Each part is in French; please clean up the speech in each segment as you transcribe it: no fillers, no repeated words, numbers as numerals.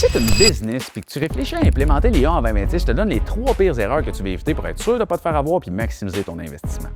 Si tu as une business et que tu réfléchis à implémenter l'IA en 2026, je te donne les 3 pires erreurs que tu vas éviter pour être sûr de ne pas te faire avoir et maximiser ton investissement.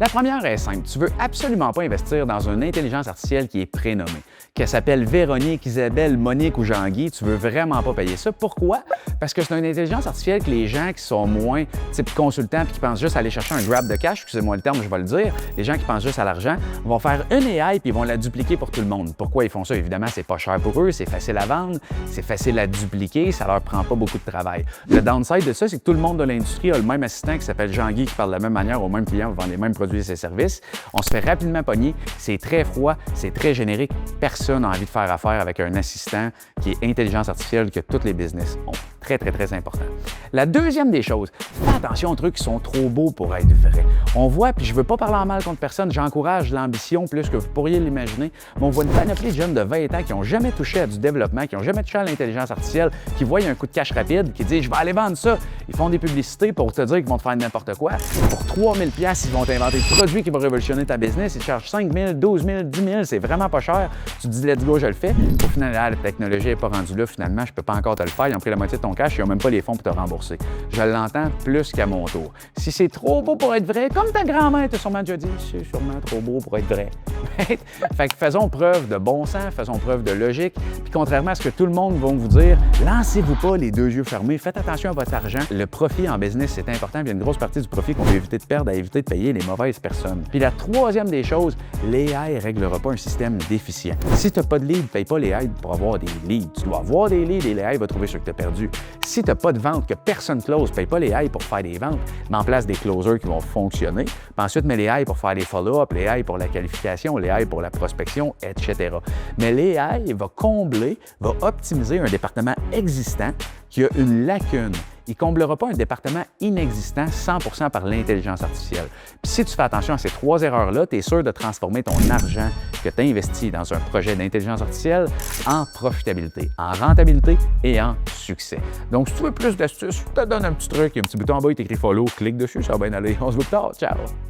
La première est simple. Tu ne veux absolument pas investir dans une intelligence artificielle qui est prénommée, qu'elle s'appelle Véronique, Isabelle, Monique ou Jean-Guy. Tu ne veux vraiment pas payer ça. Pourquoi? Parce que c'est une intelligence artificielle que les gens qui sont moins type consultants et qui pensent juste à aller chercher un grab de cash, excusez-moi le terme, je vais le dire, les gens qui pensent juste à l'argent, vont faire une AI puis ils vont la dupliquer pour tout le monde. Pourquoi ils font ça? Évidemment, c'est pas cher pour eux, c'est facile à vendre, c'est facile à dupliquer, ça leur prend pas beaucoup de travail. Le downside de ça, c'est que tout le monde de l'industrie a le même assistant qui s'appelle Jean-Guy qui parle de la même manière aux mêmes clients, vend les mêmes produits et ses services. On se fait rapidement pogner, c'est très froid, c'est très générique. Personne n'a envie de faire affaire avec un assistant qui est intelligence artificielle que tous les business ont. Très, très, très important. La deuxième des choses, fais attention aux trucs qui sont trop beaux pour être vrais. On voit, puis je ne veux pas parler en mal contre personne, j'encourage l'ambition plus que vous pourriez l'imaginer, mais on voit une panoplie de jeunes de 20 ans qui n'ont jamais touché à du développement, qui n'ont jamais touché à l'intelligence artificielle, qui voient un coup de cash rapide, qui disent « je vais aller vendre ça ». Ils font des publicités pour te dire qu'ils vont te faire n'importe quoi. Pour 3 000 $, ils vont t'inventer le produit qui va révolutionner ta business. Ils te chargent 5 000, 12 000, 10 000, c'est vraiment pas cher. Tu te dis « let's go, je le fais ». Au final, la technologie n'est pas rendue là, finalement, je ne peux pas encore te le faire. Ils ont pris la moitié de ton cash, ils n'ont même pas les fonds pour te rembourser. Je l'entends plus qu'à mon tour. Si c'est trop beau pour être vrai, comme ta grand-mère t'a sûrement déjà dit, c'est sûrement trop beau pour être vrai. Fait que faisons preuve de bon sens, faisons preuve de logique. Puis contrairement à ce que tout le monde va vous dire, lancez-vous pas les deux yeux fermés, faites attention à votre argent. Le profit en business, c'est important. Il y a une grosse partie du profit qu'on veut éviter de perdre à éviter de payer les mauvaises personnes. Puis la troisième des choses, l'AI ne réglera pas un système déficient. Si tu n'as pas de lead, ne paye pas l'AI pour avoir des leads. Tu dois avoir des leads et l'AI va trouver ce que tu as perdu. Si tu n'as pas de vente, que personne close, paye pas l'AI pour faire des ventes, mets en place des closers qui vont fonctionner. Puis ensuite, mets l'AI pour faire les follow-up, l'AI pour la qualification, l'AI pour la prospection, etc. Mais l'AI va combler, va optimiser un département existant qui a une lacune. Il ne comblera pas un département inexistant 100% par l'intelligence artificielle. Puis si tu fais attention à ces 3 erreurs-là, tu es sûr de transformer ton argent que tu as investi dans un projet d'intelligence artificielle en profitabilité, en rentabilité et en succès. Donc, si tu veux plus d'astuces, je te donne un petit truc, il y a un petit bouton en bas, il t'écrit follow, clique dessus, ça va bien aller. On se voit plus tard, ciao!